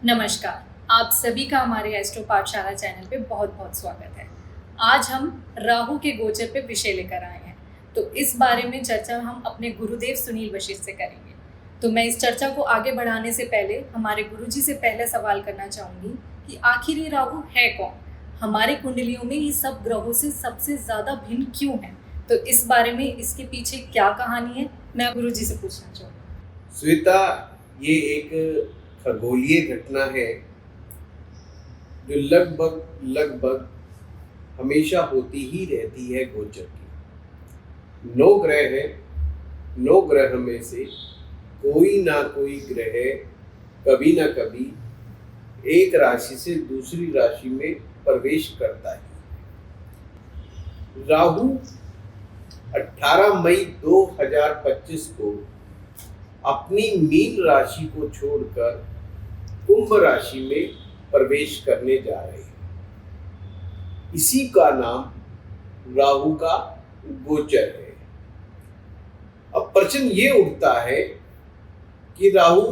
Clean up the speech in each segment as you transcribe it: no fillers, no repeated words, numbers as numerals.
नमस्कार। आप सभी का हमारे एस्ट्रो पाठशाला चैनल पे बहुत बहुत स्वागत है। आज हम राहु के गोचर पे विषय लेकर आए हैं, तो इस बारे में चर्चा हम अपने गुरुदेव सुनील वशिष्ठ से करेंगे। तो मैं इस चर्चा को आगे बढ़ाने से पहले हमारे गुरुजी से पहले सवाल करना चाहूँगी कि आखिर ये राहु है कौन? हमारे कुंडलियों में ये सब ग्रहों से सबसे ज़्यादा भिन्न क्यों है? तो इस बारे में इसके पीछे क्या कहानी है, मैं गुरुजी से पूछना चाहूँगी। श्वेता, ये एक खगोलीय घटना है जो लगभग हमेशा होती ही रहती है गोचर की। 9 ग्रह हैं, 9 ग्रह में से कोई ना कोई ग्रह कभी ना कभी एक राशि से दूसरी राशि में प्रवेश करता है। राहु 18 मई 2025 को अपनी मीन राशि को छोड़कर कुंभ राशि में प्रवेश करने जा रहे हैं। इसी का नाम राहु का गोचर है। अब प्रश्न ये उठता है कि राहु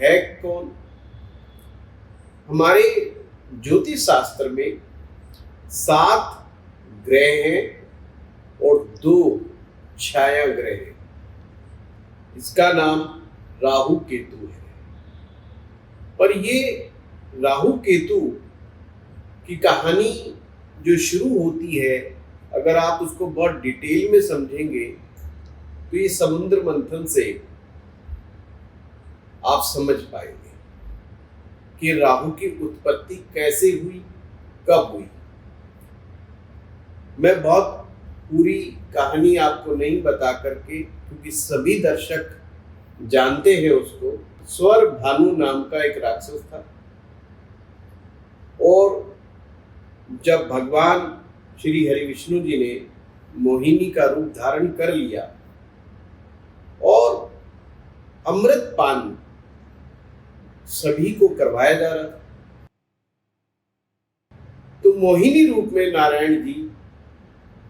है कौन? हमारे ज्योतिष शास्त्र में 7 ग्रह हैं और 2 छाया ग्रह हैं। इसका नाम राहु केतु है। पर ये राहु केतु की कहानी जो शुरू होती है, अगर आप उसको बहुत डिटेल में समझेंगे तो ये समुद्र मंथन से आप समझ पाएंगे कि राहु की उत्पत्ति कैसे हुई, कब हुई। मैं बहुत पूरी कहानी आपको नहीं बता करके, क्योंकि सभी दर्शक जानते हैं उसको। स्वर भानु नाम का एक राक्षस था और जब भगवान श्री हरि विष्णु जी ने मोहिनी का रूप धारण कर लिया और अमृत पान सभी को करवाया जा रहा था, तो मोहिनी रूप में नारायण जी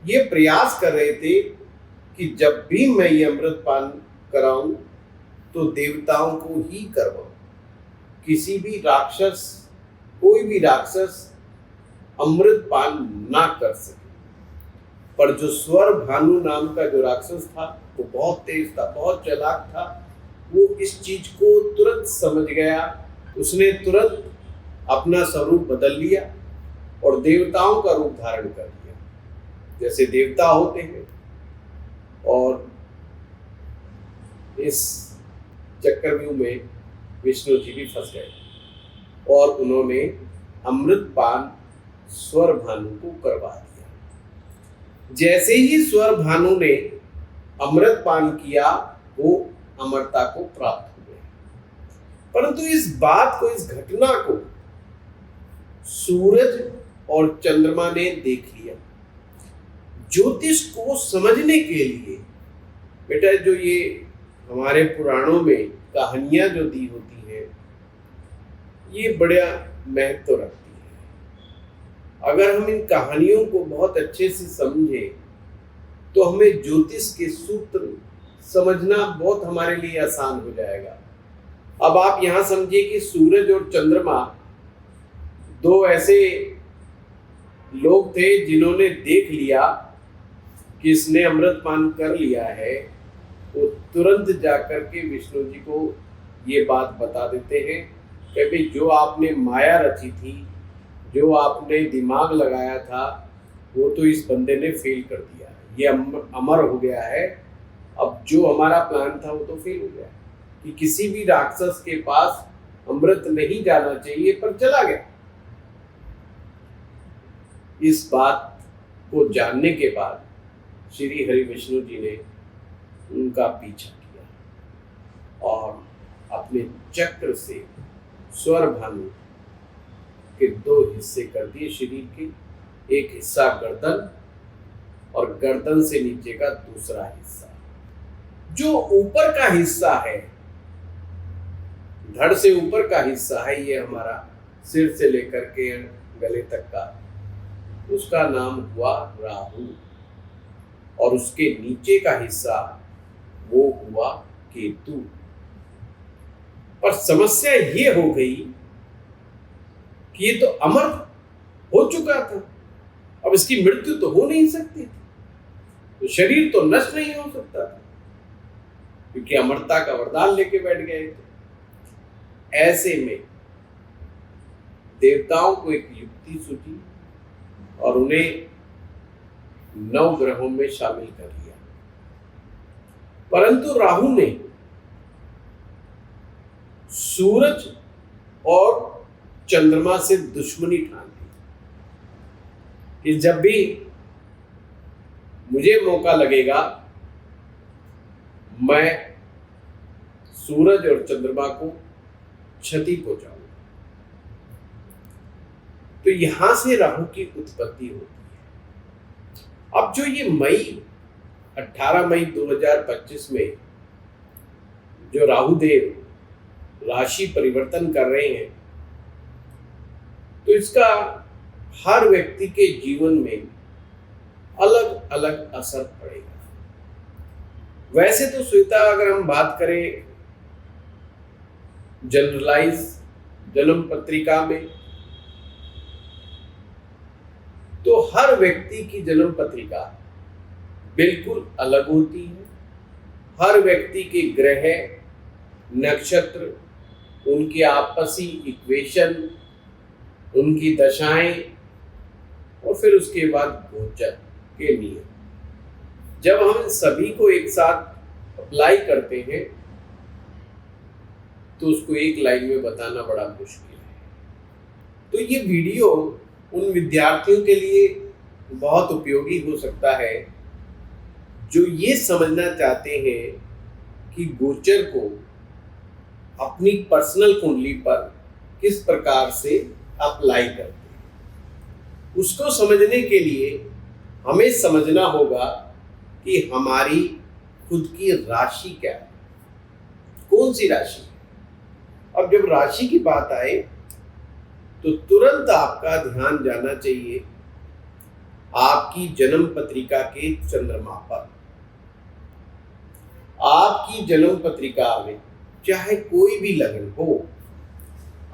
ये प्रयास कर रहे थे कि जब भी मैं ये अमृत पान कराऊं तो देवताओं को ही करवाऊं। किसी भी राक्षस, कोई भी राक्षस अमृत पान ना कर सके। पर जो स्वर भानु नाम का जो राक्षस था वो बहुत तेज था, बहुत चालाक था। वो इस चीज को तुरंत समझ गया। उसने तुरंत अपना स्वरूप बदल लिया और देवताओं का रूप धारण कर लिया, जैसे देवता होते हैं। और इस चक्रव्यूह में विष्णु जी भी फंस गए और उन्होंने अमृत पान स्वर भानु को करवा दिया। जैसे ही स्वर भानु ने अमृत पान किया, वो अमरता को प्राप्त हो गए। परंतु इस बात को, इस घटना को सूरज और चंद्रमा ने देख लिया। ज्योतिष को समझने के लिए बेटा, जो ये हमारे पुराणों में कहानियां जो दी होती है, ये बड़ा महत्व रखती है। अगर हम इन कहानियों को बहुत अच्छे से समझें तो हमें ज्योतिष के सूत्र समझना बहुत हमारे लिए आसान हो जाएगा। अब आप यहां समझिए कि सूरज और चंद्रमा 2 ऐसे लोग थे जिन्होंने देख लिया कि इसने अमृत पान कर लिया है। वो तुरंत जाकर के विष्णु जी को ये बात बता देते हैं कि भाई, जो आपने माया रची थी, जो आपने दिमाग लगाया था, वो तो इस बंदे ने फेल कर दिया। ये अमर हो गया है। अब जो हमारा प्लान था वो तो फेल हो गया कि किसी भी राक्षस के पास अमृत नहीं जाना चाहिए, पर चला गया। इस बात को जानने के बाद श्री हरि विष्णु जी ने उनका पीछा किया और अपने चक्र से स्वर भानु के 2 हिस्से कर दिए शरीर के। एक हिस्सा गर्दन और गर्दन से नीचे का दूसरा हिस्सा। जो ऊपर का हिस्सा है, धड़ से ऊपर का हिस्सा है, ये हमारा सिर से लेकर के गले तक का, उसका नाम हुआ राहु। और उसके नीचे का हिस्सा वो हुआ केतु। पर समस्या ये हो गई कि ये तो अमर हो चुका था, अब इसकी मृत्यु तो हो नहीं सकती थी, तो शरीर तो नष्ट नहीं हो सकता था, क्योंकि अमरता का वरदान लेके बैठ गए थे। ऐसे में देवताओं को एक युक्ति सूझी और उन्हें 9 ग्रहों में शामिल कर लिया। परंतु राहु ने सूरज और चंद्रमा से दुश्मनी ठान ली कि जब भी मुझे मौका लगेगा मैं सूरज और चंद्रमा को क्षति पहुंचाऊंगा। तो यहां से राहु की उत्पत्ति होती है। अब जो ये 18 मई 2025 में जो राहु देव राशि परिवर्तन कर रहे हैं, तो इसका हर व्यक्ति के जीवन में अलग अलग असर पड़ेगा। वैसे तो श्वेता, अगर हम बात करें जनरलाइज जन्म पत्रिका में, तो हर व्यक्ति की जन्म पत्रिका बिल्कुल अलग होती है। हर व्यक्ति के ग्रह, नक्षत्र, उनके आपसी इक्वेशन, उनकी दशाएं और फिर उसके बाद गोचर के नियम, जब हम सभी को एक साथ अप्लाई करते हैं तो उसको एक लाइन में बताना बड़ा मुश्किल है। तो ये वीडियो उन विद्यार्थियों के लिए बहुत उपयोगी हो सकता है जो ये समझना चाहते हैं कि गोचर को अपनी पर्सनल कुंडली पर किस प्रकार से अप्लाई करते हैं। उसको समझने के लिए हमें समझना होगा कि हमारी खुद की राशि क्या है, कौन सी राशि है। अब जब राशि की बात आए तो तुरंत आपका ध्यान जाना चाहिए आपकी जन्म पत्रिका के चंद्रमा पर। आपकी जन्म पत्रिका में चाहे कोई भी लग्न हो,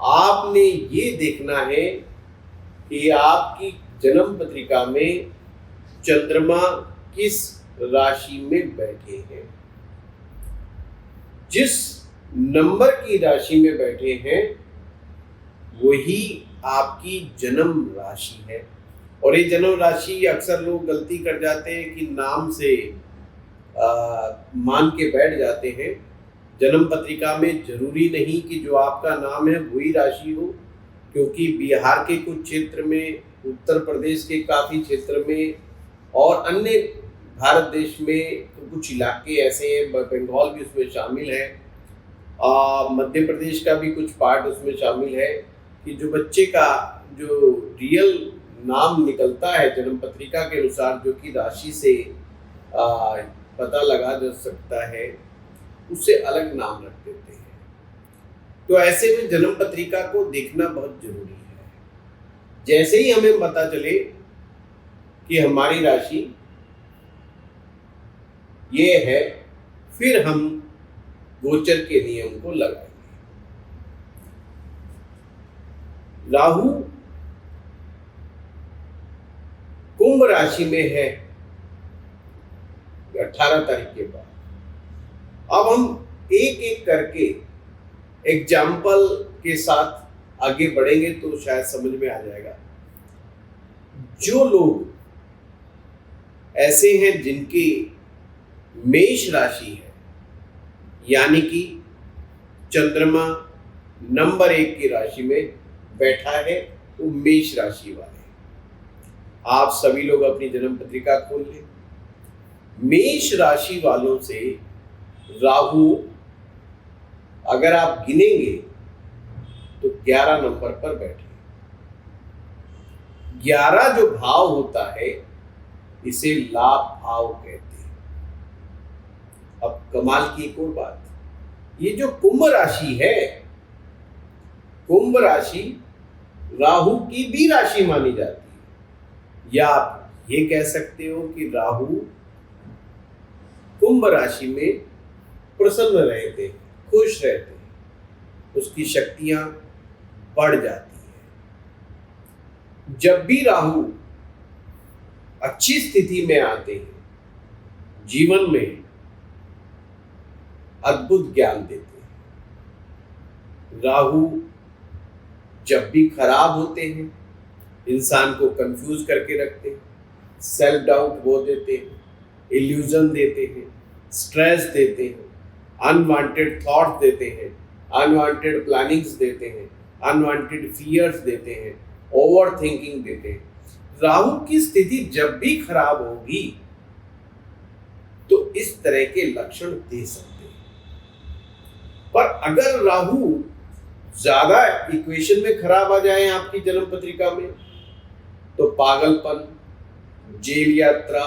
आपने ये देखना है कि आपकी जन्म पत्रिका में चंद्रमा किस राशि में बैठे हैं। जिस नंबर की राशि में बैठे हैं वही आपकी जन्म राशि है। और ये जन्म राशि अक्सर लोग गलती कर जाते हैं कि नाम से मान के बैठ जाते हैं। जन्म पत्रिका में जरूरी नहीं कि जो आपका नाम है वही राशि हो, क्योंकि बिहार के कुछ क्षेत्र में, उत्तर प्रदेश के काफ़ी क्षेत्र में और अन्य भारत देश में कुछ इलाके ऐसे हैं, बंगाल भी उसमें शामिल है, मध्य प्रदेश का भी कुछ पार्ट उसमें शामिल है, कि जो बच्चे का जो रियल नाम निकलता है जन्म पत्रिका के अनुसार, जो कि राशि से पता लगा जा सकता है, उससे अलग नाम रख देते हैं। तो ऐसे में जन्म पत्रिका को देखना बहुत जरूरी है। जैसे ही हमें पता चले कि हमारी राशि ये है, फिर हम गोचर के नियम को लगाएंगे। राहु कुंभ राशि में है 18 तारीख के बाद। अब हम एक एक करके एग्जाम्पल के साथ आगे बढ़ेंगे तो शायद समझ में आ जाएगा। जो लोग ऐसे हैं जिनकी मेष राशि है, यानी कि चंद्रमा नंबर 1 की राशि में बैठा है, वो मेष राशि वाले। आप सभी लोग अपनी जन्म पत्रिका खोल लें। मेष राशि वालों से राहु अगर आप गिनेंगे तो 11 नंबर पर बैठे। 11 जो भाव होता है इसे लाभ भाव कहते हैं। अब कमाल की एक और बात, ये जो कुंभ राशि है, कुंभ राशि राहु की भी राशि मानी जाती है, या आप ये कह सकते हो कि राहु कुंभ राशि में प्रसन्न रहते हैं, खुश रहते हैं। उसकी शक्तियां बढ़ जाती हैं। जब भी राहु अच्छी स्थिति में आते हैं, जीवन में अद्भुत ज्ञान देते हैं। राहु जब भी खराब होते हैं, इंसान को कंफ्यूज करके रखते हैं, सेल्फ डाउट वो देते हैं, इल्यूजन देते हैं, स्ट्रेस देते हैं, अनवांटेड थॉट्स देते हैं, अनवांटेड प्लानिंग्स देते हैं, अनवांटेड फियर्स देते हैं, ओवर थिंकिंग देते हैं। राहु की स्थिति जब भी खराब होगी तो इस तरह के लक्षण दे सकते हैं। पर अगर राहु ज्यादा इक्वेशन में खराब आ जाए आपकी जन्म पत्रिका में, तो पागलपन, जेल यात्रा,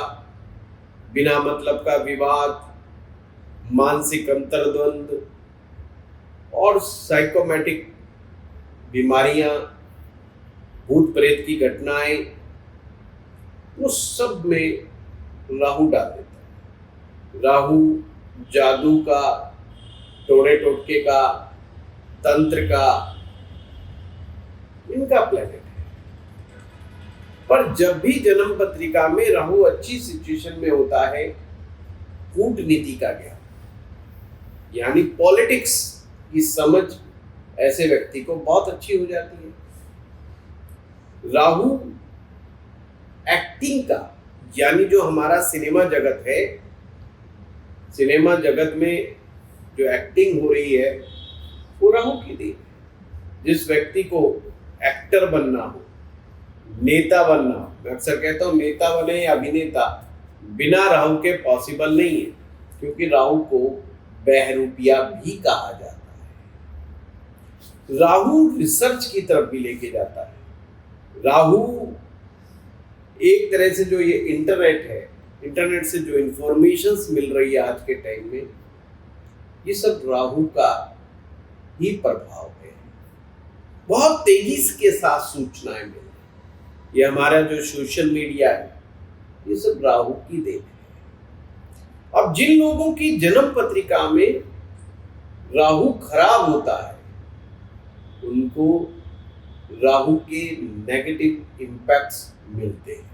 बिना मतलब का विवाद, मानसिक अंतर्द्वंद और साइकोमैटिक बीमारियां, भूत प्रेत की घटनाएं, वो सब में राहु डाल देता है। राहु जादू का, टोने टोटके का, तंत्र का, इनका प्लेनेट है। पर जब भी जन्म पत्रिका में राहु अच्छी सिचुएशन में होता है, कूटनीति का ज्ञान यानी पॉलिटिक्स की समझ ऐसे व्यक्ति को बहुत अच्छी हो जाती है। राहु एक्टिंग का यानी जो हमारा सिनेमा जगत है, सिनेमा जगत में जो एक्टिंग हो रही है वो राहु की देन है। जिस व्यक्ति को एक्टर बनना हो, नेता बनना हो, मैं अक्सर कहता हूँ नेता बने या अभिनेता, बिना राहु के पॉसिबल नहीं है, क्योंकि राहु को बहरूपिया भी कहा जाता है। राहु रिसर्च की तरफ भी लेके जाता है। राहु एक तरह से जो ये इंटरनेट है, इंटरनेट से जो इंफॉर्मेशंस मिल रही है आज के टाइम में, ये सब राहु का ही प्रभाव है। बहुत तेजी के साथ सूचनाएं मिल रही, ये हमारा जो सोशल मीडिया है, ये सब राहु की देन है। अब जिन लोगों की जन्म पत्रिका में राहु खराब होता है, उनको राहु के नेगेटिव इम्पैक्ट्स मिलते हैं।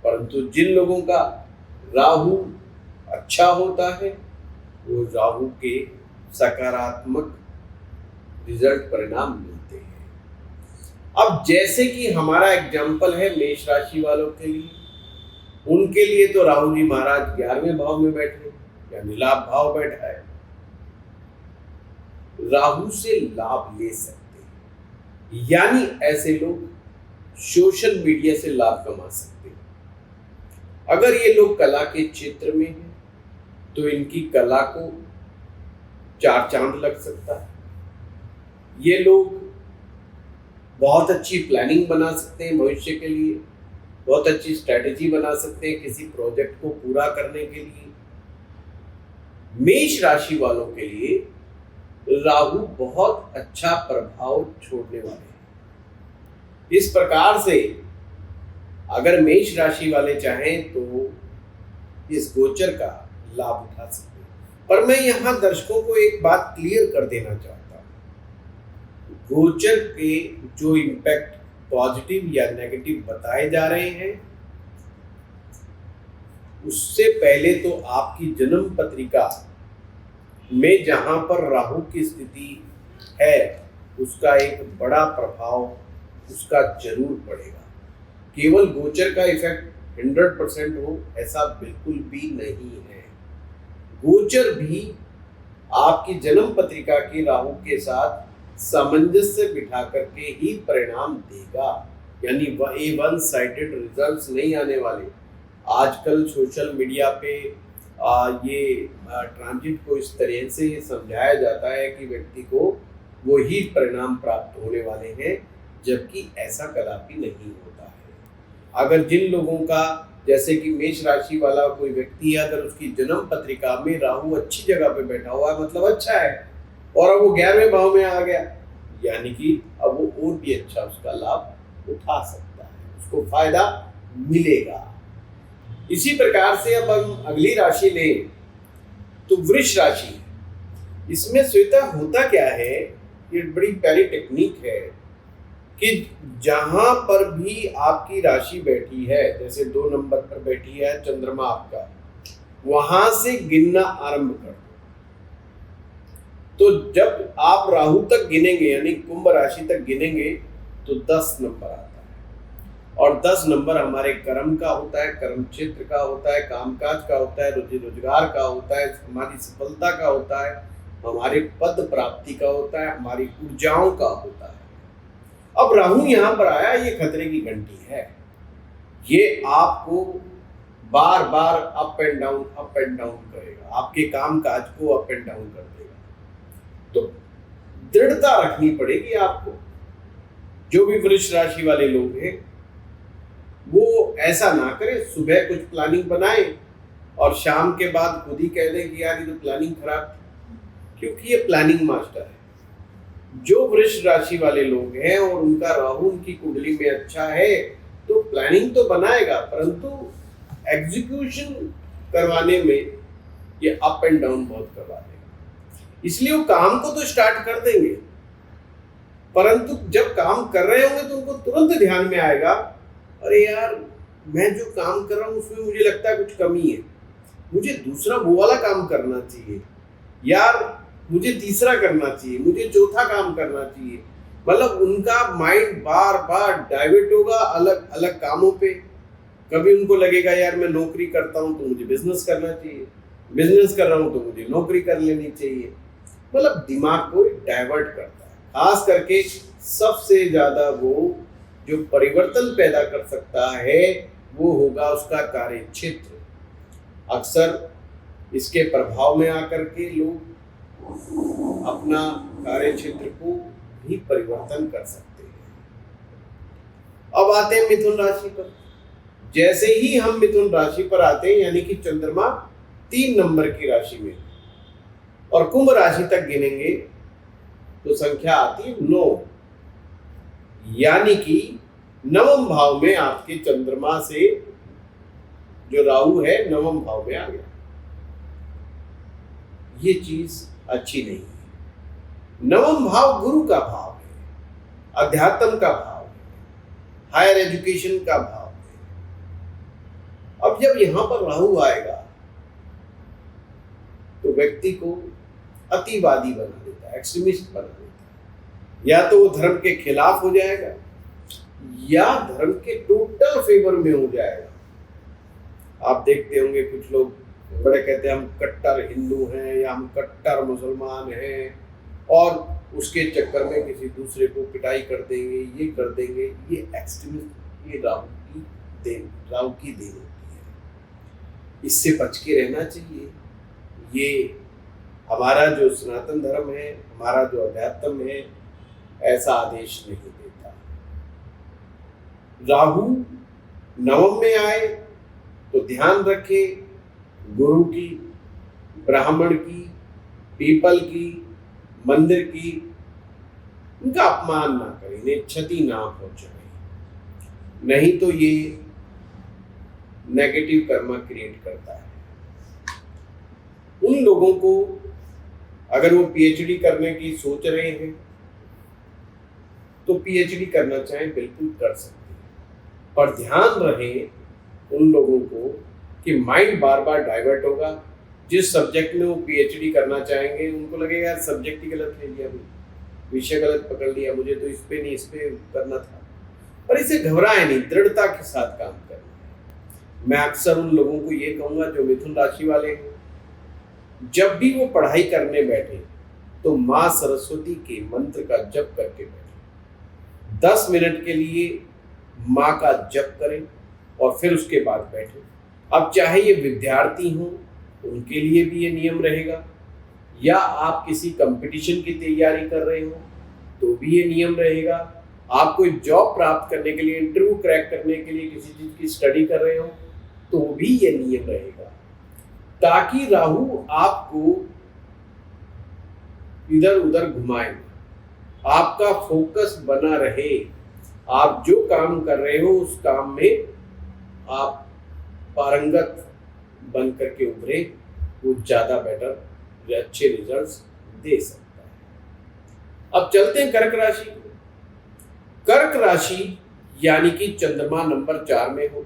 परंतु जिन लोगों का राहु अच्छा होता है, वो राहु के सकारात्मक रिजल्ट परिणाम मिलते हैं। अब जैसे कि हमारा एग्जाम्पल है मेष राशि वालों के लिए, उनके लिए तो राहु जी महाराज 11वें भाव में बैठे यानी लाभ भाव बैठा है। राहु से लाभ ले सकते हैं, यानी ऐसे लोग सोशल मीडिया से लाभ कमा सकते हैं। अगर ये लोग कला के क्षेत्र में हैं, तो इनकी कला को 4 चांद लग सकता है। ये लोग बहुत अच्छी प्लानिंग बना सकते हैं भविष्य के लिए, बहुत अच्छी स्ट्रेटेजी बना सकते हैं किसी प्रोजेक्ट को पूरा करने के लिए। मेष राशि वालों के लिए राहु बहुत अच्छा प्रभाव छोड़ने वाले हैं। इस प्रकार से अगर मेष राशि वाले चाहें तो इस गोचर का लाभ उठा सकते हैं। पर मैं यहां दर्शकों को एक बात क्लियर कर देना चाहता हूं, गोचर के जो इम्पैक्ट पॉजिटिव या नेगेटिव बताए जा रहे हैं, उससे पहले तो आपकी जन्म पत्रिका में जहां पर राहु की स्थिति है, उसका एक बड़ा प्रभाव उसका जरूर पड़ेगा। केवल गोचर का इफेक्ट 100% हो ऐसा बिल्कुल भी नहीं है। गोचर भी आपकी जन्म पत्रिका के राहु के साथ सामंजस्य बिठा करके ही परिणाम देगा, यानी ये वन साइडेड रिजल्ट्स नहीं आने वाले। आजकल सोशल मीडिया पे ये ट्रांजिट को इस तरह से समझाया जाता है कि व्यक्ति को वही परिणाम प्राप्त होने वाले हैं, जबकि ऐसा कदापि नहीं होता है। अगर जिन लोगों का, जैसे कि मेष राशि वाला कोई व्यक्ति है, अगर उसकी जन्म पत्रिका में राहु अच्छी जगह पे बैठा हुआ है, मतलब अच्छा है, और अब वो 11वें भाव में आ गया, यानी कि अब वो और भी अच्छा उसका लाभ उठा सकता है, उसको फायदा मिलेगा। इसी प्रकार से अब हम अगली राशि लें तो वृष राशि। इसमें श्वेता होता क्या है ये बड़ी प्यारी टेक्निक है कि जहां पर भी आपकी राशि बैठी है, जैसे 2 नंबर पर बैठी है चंद्रमा आपका, वहां से गिनना आरंभ कर दो। तो जब आप राहु तक गिनेंगे यानी कुंभ राशि तक गिनेंगे तो 10 नंबर आता है, और 10 नंबर हमारे कर्म का होता है, कर्म क्षेत्र का होता है, कामकाज का होता है, रोजी रोजगार का होता है, हमारी सफलता का होता है, हमारे पद प्राप्ति का होता है, हमारी ऊर्जाओं का होता है। अब राहु यहाँ पर आया, ये खतरे की घंटी है। ये आपको बार बार अप एंड डाउन करेगा, आपके काम काज को अप एंड डाउन कर देगा। तो दृढ़ता रखनी पड़ेगी आपको। जो भी वृष राशि वाले लोग हैं वो ऐसा ना करें, सुबह कुछ प्लानिंग बनाए और शाम के बाद खुद ही कह दें कि यार ये तो प्लानिंग खराब थी, क्योंकि ये प्लानिंग मास्टर है। जो वृष राशि वाले लोग हैं और उनका राहु उनकी कुंडली में अच्छा है तो प्लानिंग तो बनाएगा, परंतु एग्जीक्यूशन करवाने में ये अप एंड डाउन बहुत करवा देगा। इसलिए वो काम को तो स्टार्ट कर देंगे, परंतु जब काम कर रहे होंगे तो उनको तुरंत ध्यान में आएगा, अरे यार मैं जो काम कर रहा हूँ उसमें मुझे लगता है कुछ कमी है, मुझे दूसरा वो वाला काम करना चाहिए, यार मुझे तीसरा करना चाहिए, मुझे चौथा काम करना चाहिए। मतलब उनका माइंड बार बार डाइवर्ट होगा अलग अलग कामों पे। कभी उनको लगेगा यार मैं नौकरी करता हूँ तो मुझे बिजनेस करना चाहिए, बिजनेस कर रहा हूँ तो मुझे नौकरी कर लेनी चाहिए। मतलब दिमाग को डाइवर्ट करता है। खास करके सबसे ज्यादा वो जो परिवर्तन पैदा कर सकता है वो होगा उसका कार्य क्षेत्र। अक्सर इसके प्रभाव में आकर के लोग अपना कार्य क्षेत्र को भी परिवर्तन कर सकते हैं। अब आते हैं मिथुन राशि पर। जैसे ही हम मिथुन राशि पर आते हैं यानी कि चंद्रमा 3 नंबर की राशि में और कुंभ राशि तक गिनेंगे तो संख्या आती है 9, यानी कि 9वें भाव में आपके चंद्रमा से जो राहु है 9वें भाव में आ गया। ये चीज अच्छी नहीं है। 9वां भाव गुरु का भाव है, अध्यात्म का भाव है, हायर एजुकेशन का भाव है। अब जब यहां पर राहु आएगा तो व्यक्ति को अतिवादी बना देता है, एक्सट्रीमिस्ट बना देता है। या तो वो धर्म के खिलाफ हो जाएगा या धर्म के टोटल फेवर में हो जाएगा। आप देखते होंगे कुछ लोग बड़े कहते हैं हम कट्टर हिंदू हैं या हम कट्टर मुसलमान हैं, और उसके चक्कर में किसी दूसरे को पिटाई कर देंगे, ये कर देंगे। ये एक्सट्रीमिस्ट, ये राहु की देन होती है। इससे बच के रहना चाहिए। ये हमारा जो सनातन धर्म है, हमारा जो अध्यात्म है, ऐसा आदेश नहीं देता। राहु 9वें में आए तो ध्यान रखें, गुरु की, ब्राह्मण की, पीपल की, मंदिर की, उनका अपमान ना करें, इन्हें क्षति ना पहुंचाएं, नहीं तो ये नेगेटिव कर्मा क्रिएट करता है। उन लोगों को अगर वो पीएचडी करने की सोच रहे हैं तो पीएचडी करना चाहें बिल्कुल कर सकते हैं, पर ध्यान रहे उन लोगों को कि माइंड बार बार डाइवर्ट होगा। जिस सब्जेक्ट में वो पीएचडी करना चाहेंगे उनको लगेगा यार सब्जेक्ट ही गलत ले लिया, विषय गलत पकड़ लिया, मुझे तो इस पे नहीं इस पे करना था। पर इसे घबराए नहीं, दृढ़ता के साथ काम करना है। मैं अक्सर उन लोगों को ये कहूंगा जो मिथुन राशि वाले हैं, जब भी वो पढ़ाई करने बैठे तो माँ सरस्वती के मंत्र का जप करके बैठे। 10 मिनट के लिए माँ का जप करें और फिर उसके बाद बैठे। अब चाहे ये विद्यार्थी हों उनके लिए भी ये नियम रहेगा, या आप किसी कंपटीशन की तैयारी कर रहे हो तो भी ये नियम रहेगा, आप कोई जॉब प्राप्त करने के लिए, इंटरव्यू क्रैक करने के लिए किसी चीज की स्टडी कर रहे हो तो भी ये नियम रहेगा, ताकि राहु आपको इधर उधर घुमाए, आपका फोकस बना रहे। आप जो काम कर रहे हो उस काम में आप पारंगत बन करके उभरे, वो ज्यादा बेटर अच्छे रिजल्ट्स दे सकता है। अब चलते हैं कर्क राशि। कर्क राशि यानी कि चंद्रमा नंबर 4 में हो,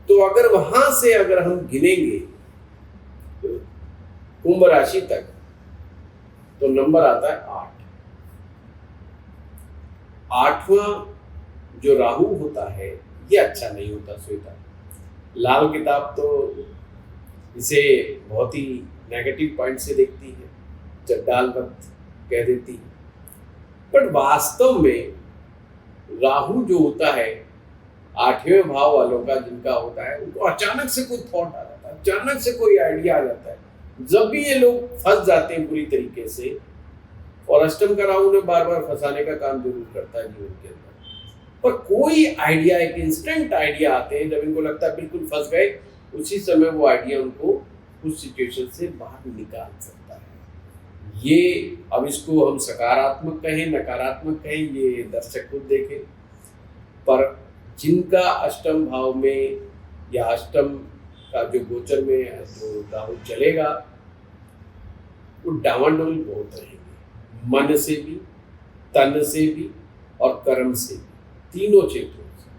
तो अगर वहां से अगर हम गिनेंगे कुंभ राशि तक, तो नंबर आता है 8। 8वां जो राहु होता है ये अच्छा नहीं होता श्वेता। लाल किताब तो इसे बहुत ही नेगेटिव पॉइंट से देखती है, चड्डाल मत कह देती है, पर वास्तव में राहु जो होता है 8वें भाव वालों का जिनका होता है, उनको अचानक से कोई थॉट आ जाता है, अचानक से कोई आइडिया आ जाता है। जब भी ये लोग फंस जाते हैं पूरी तरीके से, और अष्टम का राहु ने बार बार फंसाने का काम जरूर करता है जीवन के अंदर, पर कोई आइडिया, एक इंस्टेंट आइडिया आते हैं जब इनको लगता है बिल्कुल फंस गए, उसी समय वो आइडिया उनको उस सिचुएशन से बाहर निकाल सकता है। ये अब इसको हम सकारात्मक कहें नकारात्मक कहें, ये दर्शक खुद देखें, पर जिनका अष्टम भाव में या अष्टम का जो गोचर में जो राहु चलेगा, वो डावाडोल बहुत रहेंगे, मन से भी, तन से भी और कर्म से भी, तीनों क्षेत्रों से।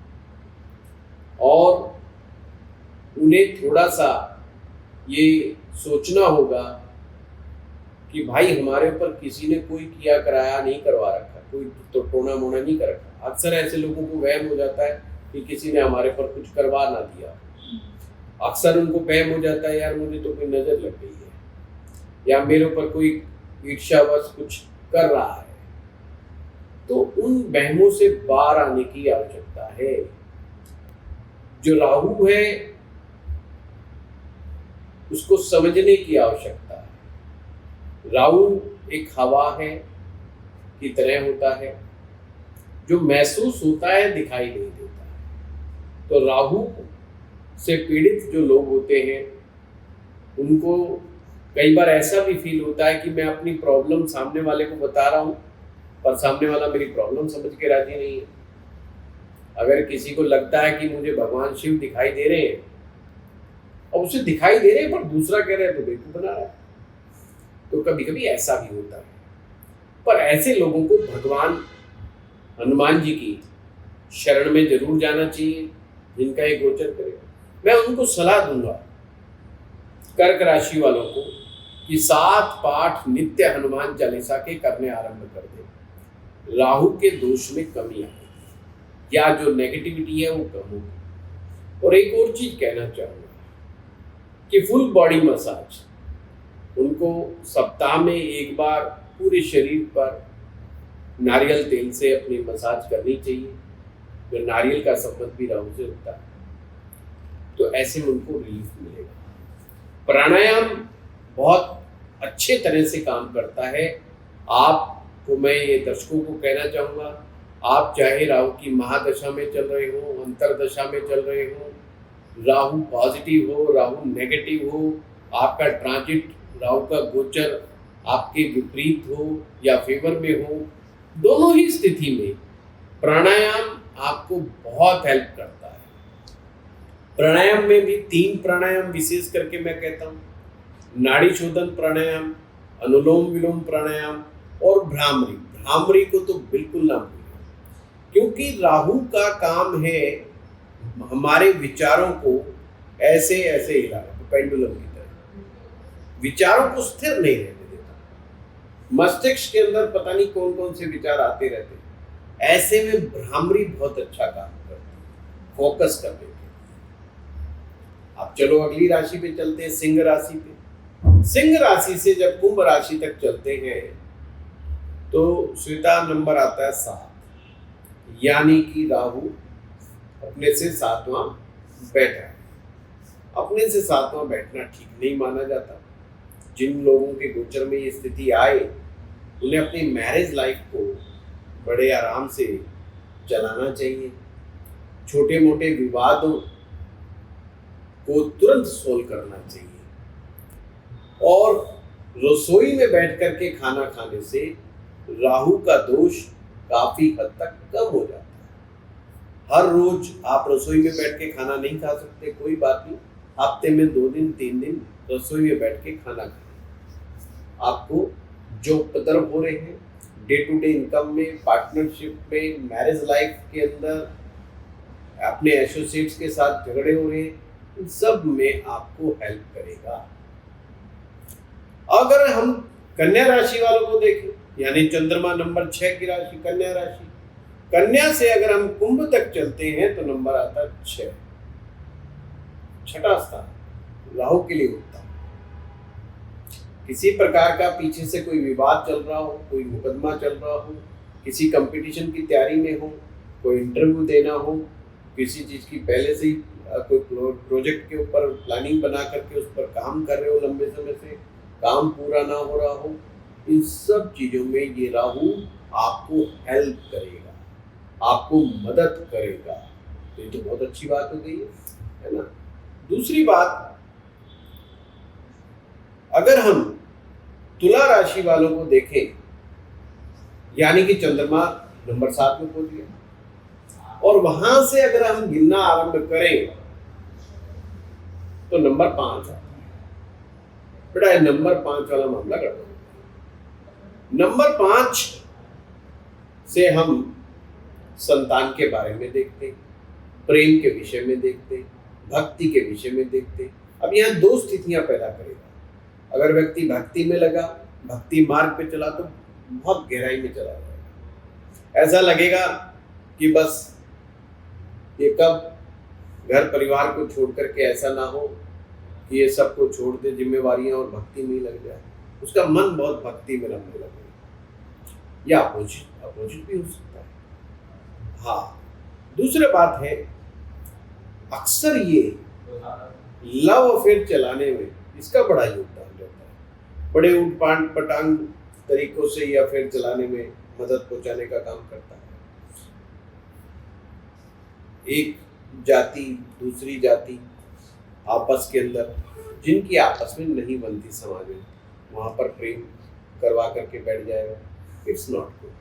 और उन्हें थोड़ा सा ये सोचना होगा कि भाई हमारे ऊपर किसी ने कोई किया कराया नहीं करवा रखा, कोई तो टोना मोना नहीं कर रखा। अक्सर ऐसे लोगों को वहम हो जाता है कि किसी ने हमारे पर कुछ करवा ना दिया। अक्सर उनको वहम हो जाता है यार मुझे तो कोई नजर लग गई है, या मेरे ऊपर कोई ईर्ष्यावश कुछ कर रहा है। तो उन वहमों से बाहर आने की आवश्यकता है। जो राहु है उसको समझने की आवश्यकता है। राहु एक हवा है की तरह होता है, जो महसूस होता है दिखाई नहीं देता है। तो राहु से पीड़ित जो लोग होते हैं उनको कई बार ऐसा भी फील होता है कि मैं अपनी प्रॉब्लम सामने वाले को बता रहा हूँ, पर सामने वाला मेरी प्रॉब्लम समझ के राजी नहीं है। अगर किसी को लगता है कि मुझे भगवान शिव दिखाई दे रहे हैं, और उसे दिखाई दे रहे हैं पर दूसरा कह रहे हैं तो बेवकूफ बना रहा है, तो कभी कभी ऐसा भी होता है। पर ऐसे लोगों को भगवान हनुमान जी की शरण में जरूर जाना चाहिए, जिनका ये गोचर करे। मैं उनको सलाह दूंगा कर्क राशि वालों को कि 7 पाठ नित्य हनुमान चालीसा के करने आरंभ कर दे। राहु के दोष में कमी आएगी, या जो नेगेटिविटी है वो कम होगी। और एक और चीज कहना चाहूंगा कि फुल बॉडी मसाज उनको सप्ताह में एक बार पूरे शरीर पर नारियल तेल से अपनी मसाज करनी चाहिए। जो नारियल का संबंध भी राहु से होता है, तो ऐसे में उनको रिलीफ मिलेगा। प्राणायाम बहुत अच्छे तरह से काम करता है। आपको मैं ये दर्शकों को कहना चाहूँगा, आप चाहे राहु की महादशा में चल रहे हो, अंतरदशा में चल रहे हो, राहु पॉजिटिव हो, राहु नेगेटिव हो, आपका ट्रांजिट राहु का गोचर आपके विपरीत हो या फेवर में हो, दोनों ही स्थिति में प्राणायाम आपको बहुत हेल्प करता है। प्राणायाम में भी 3 प्राणायाम विशेष करके मैं कहता हूँ, नाड़ी शोधन प्राणायाम, अनुलोम विलोम प्राणायाम और भ्रामरी। भ्रामरी को तो बिल्कुल ना भूलें, क्योंकि राहु का काम है हमारे विचारों को ऐसे ऐसे हिलाना, पेंडुलम की तरह विचारों को स्थिर नहीं रहने देता। मस्तिष्क के अंदर पता नहीं कौन कौन से विचार आते रहते हैं। ऐसे में भ्रामरी बहुत अच्छा काम करती है फोकस करने के। अब चलो अगली राशि पे चलते हैं, सिंह राशि पे। सिंह राशि से जब कुंभ राशि तक चलते हैं तो श्वेता नंबर आता है 7, यानी कि राहु अपने से 7वां बैठा है। अपने से 7वां बैठना ठीक नहीं माना जाता। जिन लोगों के गोचर में ये स्थिति आए, उन्हें अपनी मैरिज लाइफ को बड़े आराम से चलाना चाहिए। छोटे मोटे विवादों को तुरंत सोल्व करना चाहिए, और रसोई में बैठ करके खाना खाने से राहु का दोष काफी हद तक कम हो जाता है। हर रोज आप रसोई में बैठ के खाना नहीं खा सकते, कोई बात नहीं, हफ्ते में 2 दिन 3 दिन रसोई में बैठ के खाना खाएं। आपको जो उपद्रव हो रहे हैं डे टू डे इनकम में, पार्टनरशिप में, मैरिज लाइफ के अंदर, अपने एसोसिएट्स के साथ झगड़े हो रहे हैं, इन सब में आपको हेल्प करेगा। अगर हम कन्या राशि वालों को देखें, यानी चंद्रमा नंबर 6 की राशि कन्या राशि, कन्या से अगर हम कुंभ तक चलते हैं तो नंबर आता है 6, छठा स्थान राहु के लिए होता है। किसी प्रकार का पीछे से कोई विवाद चल रहा हो, कोई मुकदमा चल रहा हो, किसी कंपटीशन की तैयारी में हो, कोई इंटरव्यू देना हो, किसी चीज की पहले से ही कोई प्रोजेक्ट के ऊपर प्लानिंग बना करके उस पर काम कर रहे हो, लंबे समय से काम पूरा ना हो रहा हो, इन सब चीजों में ये राहु आपको हेल्प करेगा, आपको मदद करेगा। तो ये तो बहुत अच्छी बात हो गई है ना। दूसरी बात, अगर हम तुला राशि वालों को देखें, यानी कि चंद्रमा नंबर 7 में पहुंच गया, और वहां से अगर हम गिनना आरंभ करें तो नंबर 5 आता है। बेटा नंबर 5 वाला मामला गड़बड़ है। नंबर 5 से हम संतान के बारे में देखते, प्रेम के विषय में देखते, भक्ति के विषय में देखते। अब यहाँ 2 स्थितियां पैदा करेगा। अगर व्यक्ति भक्ति में लगा, भक्ति मार्ग पे चला, तो बहुत गहराई में चला जाएगा। ऐसा लगेगा कि बस ये कब घर परिवार को छोड़ करके ऐसा ना हो कि ये सबको छोड़ दे जिम्मेवारियां और भक्ति में ही लग जाए। उसका मन बहुत भक्ति में लगने लगेगा, या अपोजिट भी हो सकता है। हाँ, दूसरी बात है, अक्सर ये लव अफेयर चलाने में इसका बड़ा योगदान रहता है। बड़े उठपाट पटांग तरीकों से ये अफेयर चलाने में मदद पहुंचाने का काम करता है। एक जाति दूसरी जाति आपस के अंदर, जिनकी आपस में नहीं बनती समाज में, वहां पर प्रेम करवा करके बैठ जाएगा। It's not good.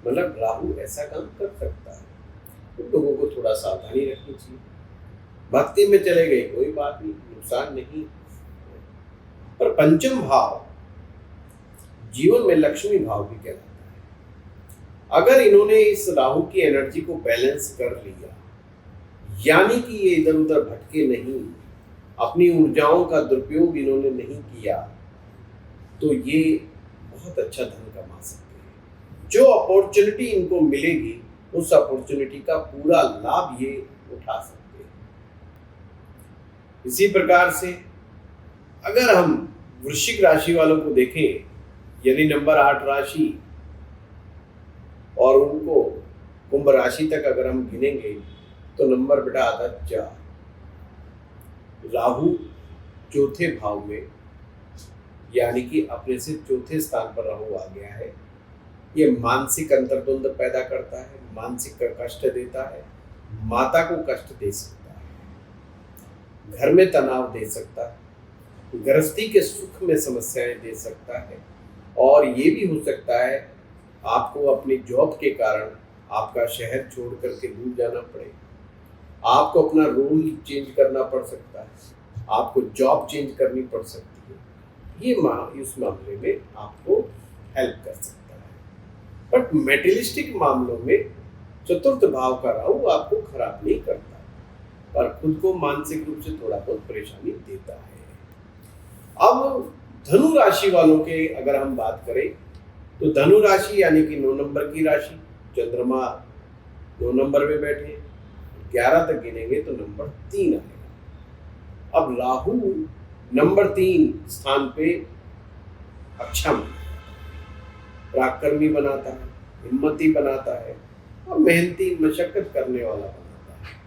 मतलब राहु ऐसा काम कर सकता है, तो लोगों को थोड़ा सावधानी रखनी चाहिए। भक्ति में चले गए कोई बात नहीं, नुकसान नहीं। पर पंचम भाव जीवन में लक्ष्मी भाव भी कहलाता है। अगर इन्होंने इस राहु की एनर्जी को बैलेंस कर लिया, यानी कि ये इधर उधर भटके नहीं, अपनी ऊर्जाओं का दुरुपयोग इन्होंने नहीं किया, तो ये बहुत अच्छा धन कमा सकते हैं। जो अपॉर्चुनिटी इनको मिलेगी, उस अपॉर्चुनिटी का पूरा लाभ ये उठा सकते हैं। इसी प्रकार से अगर हम वृश्चिक राशि वालों को देखें, यानी नंबर 8 राशि, और उनको कुंभ राशि तक अगर हम गिनेंगे तो नंबर बेटा आता है 4। राहु चौथे भाव में, यानी कि अपने से चौथे स्थान पर राहु आ गया है। ये मानसिक अंतर्द्वंद पैदा करता है, मानसिक कष्ट देता है, माता को कष्ट दे सकता है, घर में तनाव दे सकता है, गृहस्थी के सुख में समस्याएं दे सकता है, और ये भी हो सकता है आपको अपनी जॉब के कारण आपका शहर छोड़ करके दूर जाना पड़े, आपको अपना रोल चेंज करना पड़ सकता है, आपको जॉब चेंज करनी पड़ सकती है। ये इस मामले में आपको हेल्प कर सकता है। बट मेटेरियलिस्टिक मामलों में चतुर्थ भाव का राहु आपको खराब नहीं करता, पर खुद को मानसिक रूप से थोड़ा बहुत परेशानी देता है। अब धनु राशि वालों के अगर हम बात करें, तो धनु राशि यानी कि 9 नंबर की राशि, चंद्रमा 9 नंबर में बैठे, 11 तक गिनेंगे तो नंबर 3 आएगा। अब राहु नंबर 3 स्थान पे अच्छा पराक्रमी बनाता है, हिम्मती बनाता है, और मेहनती मशक्कत करने वाला बनाता है,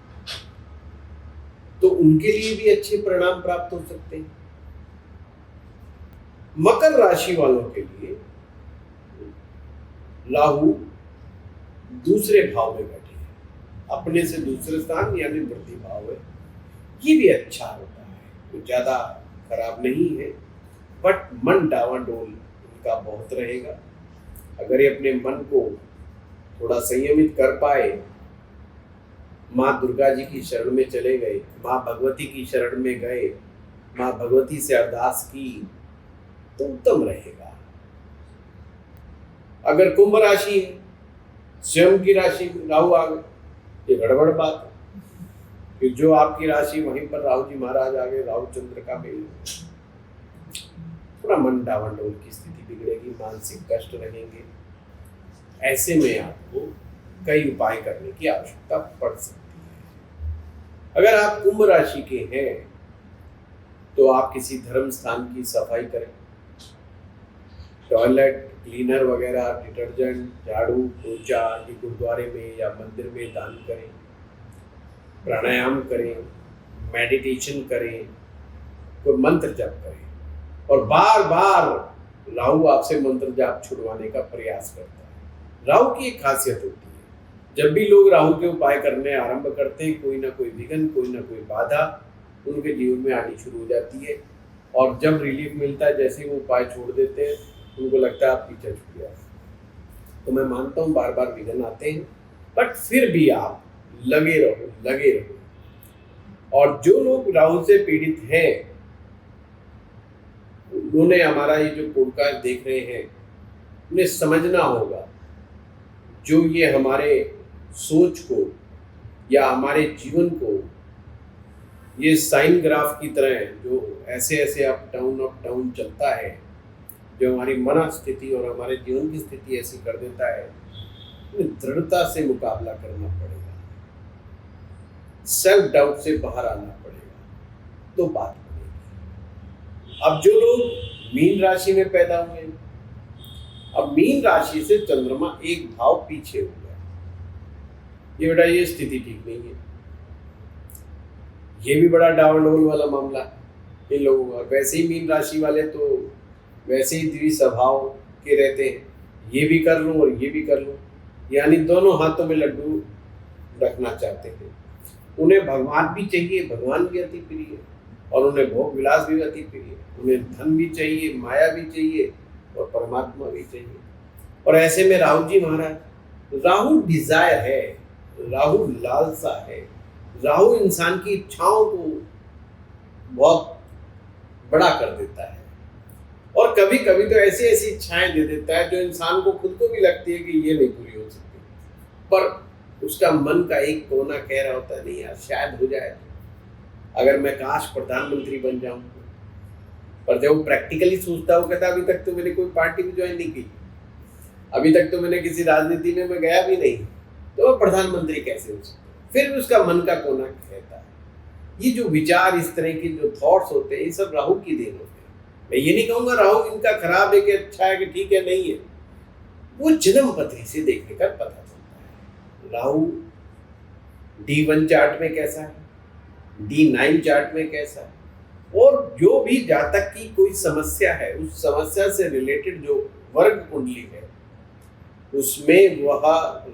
तो उनके लिए भी अच्छे परिणाम प्राप्त हो सकते हैं। मकर राशि वालों के लिए राहु दूसरे भाव में बैठे हैं, अपने से दूसरे स्थान यानी वृद्धि भाव है। ये भी अच्छा होता है, तो ज्यादा खराब नहीं है, बट मन डावाडोल इनका बहुत रहेगा। अगर ये अपने मन को थोड़ा संयमित कर पाए, माँ दुर्गा जी की शरण में चले गए, माँ भगवती की शरण में गए, माँ भगवती से अरदास की, तो उत्तम रहेगा। अगर कुंभ राशि है, स्वयं की राशि में राहु आ गए, ये गड़बड़ बात है कि जो आपकी राशि वहीं पर राहु जी महाराज आ गए, राहु चंद्र का मेल, थोड़ा मन डावाडोल की स्थिति बिगड़ेगी, मानसिक कष्ट रहेंगे। ऐसे में आपको कई उपाय करने की आवश्यकता पड़ सकती है। अगर आप कुंभ राशि के हैं तो आप किसी धर्म स्थान की सफाई करें, टॉयलेट क्लीनर वगैरह, डिटर्जेंट, झाड़ू, पोछा आदि गुरुद्वारे में या मंदिर में दान करें, प्राणायाम करें, मेडिटेशन करें, कोई मंत्र जप करें। और बार बार राहु आपसे मंत्र जाप छुड़वाने का प्रयास करता है। राहु की एक खासियत होती है, जब भी लोग राहु के उपाय करने आरंभ करते हैं, कोई ना कोई विघ्न, कोई ना कोई बाधा उनके जीवन में आनी शुरू हो जाती है। और जब रिलीफ मिलता है, जैसे ही वो उपाय छोड़ देते हैं, उनको लगता है आप पीछे छूट गया। तो मैं मानता हूँ बार बार विघ्न आते हैं, बट फिर भी आप लगे रहो। और जो लोग राहु से पीड़ित हैं, उन्होंने हमारा ये जो पॉडकास्ट देख रहे हैं, उन्हें समझना होगा जो ये हमारे सोच को या हमारे जीवन को ये साइन ग्राफ की तरह जो ऐसे ऐसे अप डाउन चलता है, जो हमारी मन स्थिति और हमारे जीवन की स्थिति ऐसी कर देता है, दृढ़ता से मुकाबला करना पड़ेगा, सेल्फ डाउट से बाहर आना पड़ेगा, तो बात बनेगी। अब जो लोग मीन राशि में पैदा हुए, अब मीन राशि से चंद्रमा एक भाव पीछे हो गया, ये बेटा ये स्थिति ठीक नहीं है। ये भी बड़ा डावाडोल वाला मामला है इन लोगों का। वैसे ही मीन राशि वाले तो वैसे ही द्विस्वभाव के रहते हैं, ये भी कर लूं और ये भी कर लूं, यानी दोनों हाथों में लड्डू रखना चाहते हैं। उन्हें भगवान भी चाहिए, भगवान भी अति प्रिय है, और उन्हें भोग विलास भी अति प्रिय है। उन्हें धन भी चाहिए, माया भी चाहिए और परमात्मा भी चाहिए। और ऐसे में राहु जी महाराज, राहु डिजायर है, राहु लालसा है, राहु इंसान की इच्छाओं को बहुत बड़ा कर देता है। और कभी कभी तो ऐसी ऐसी इच्छाएं दे देता है जो इंसान को खुद को भी लगती है कि ये नहीं पूरी हो सकती, पर उसका मन का एक कोना कह रहा होता है नहीं यार शायद हो जाए, अगर मैं काश प्रधानमंत्री बन जाऊं। पर जब वो प्रैक्टिकली सोचता है, वो कहता अभी तक तो मैंने कोई पार्टी भी ज्वाइन नहीं की, अभी तक तो मैंने किसी राजनीति में मैं गया भी नहीं, तो वो प्रधानमंत्री कैसे हो सकता है? फिर भी उसका मन का कोना कहता है। ये जो विचार, इस तरह के जो थॉट्स होते हैं, ये सब राहु की देन होते हैं। मैं ये नहीं कहूँगा राहु इनका खराब है कि अच्छा है कि ठीक है, नहीं है, वो जन्म पत्री से देखने का पता चलता है। राहु D1 चार्ट में कैसा है, D9 चार्ट में कैसा है, और जो भी जातक की कोई समस्या है, उस समस्या से रिलेटेड जो वर्ग कुंडली है, उसमें वह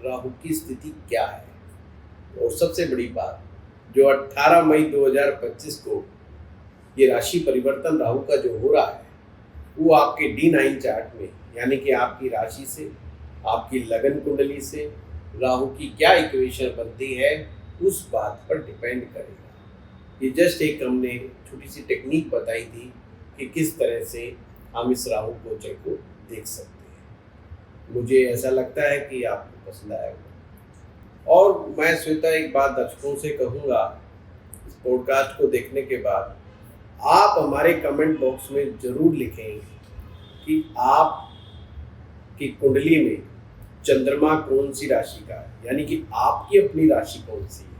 राहु की स्थिति क्या है। और सबसे बड़ी बात, जो 18 मई 2025 को ये राशि परिवर्तन राहु का जो हो रहा है, वो आपके D9 चार्ट में, यानी कि आपकी राशि से, आपकी लगन कुंडली से राहु की क्या इक्वेशन बनती है, उस बात पर डिपेंड करेगा। ये जस्ट एक हमने छोटी सी टेक्निक बताई थी कि किस तरह से हम इस राहु गोचर को देख सकते हैं। मुझे ऐसा लगता है कि आपको पसंद आया होगा। और मैं श्वेता एक बात दर्शकों से कहूँगा, इस पॉडकास्ट को देखने के बाद आप हमारे कमेंट बॉक्स में ज़रूर लिखें कि आप की कुंडली में चंद्रमा कौन सी राशि का है, यानी कि आपकी अपनी राशि कौन सी है।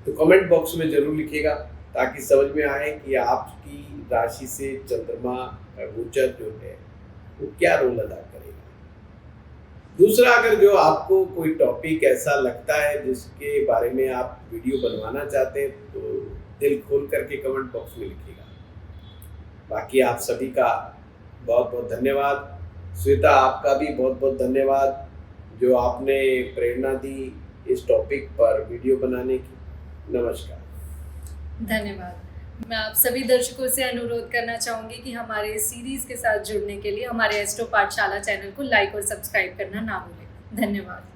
तो कमेंट बॉक्स में ज़रूर लिखिएगा ताकि समझ में आए कि आपकी राशि से चंद्रमा का गोचर जो है वो क्या रोल अदा करेगा। दूसरा, अगर जो आपको कोई टॉपिक ऐसा लगता है जिसके बारे में आप वीडियो बनवाना चाहते हैं, तो दिल खोल करके कमेंट बॉक्स में लिखिएगा। बाकी आप सभी का बहुत बहुत धन्यवाद। श्वेता, आपका भी बहुत बहुत धन्यवाद जो आपने प्रेरणा दी इस टॉपिक पर वीडियो बनाने की। नमस्कार। धन्यवाद। मैं आप सभी दर्शकों से अनुरोध करना चाहूँगी कि हमारे सीरीज़ के साथ जुड़ने के लिए हमारे एस्ट्रो पाठशाला चैनल को लाइक और सब्सक्राइब करना ना भूलें। धन्यवाद।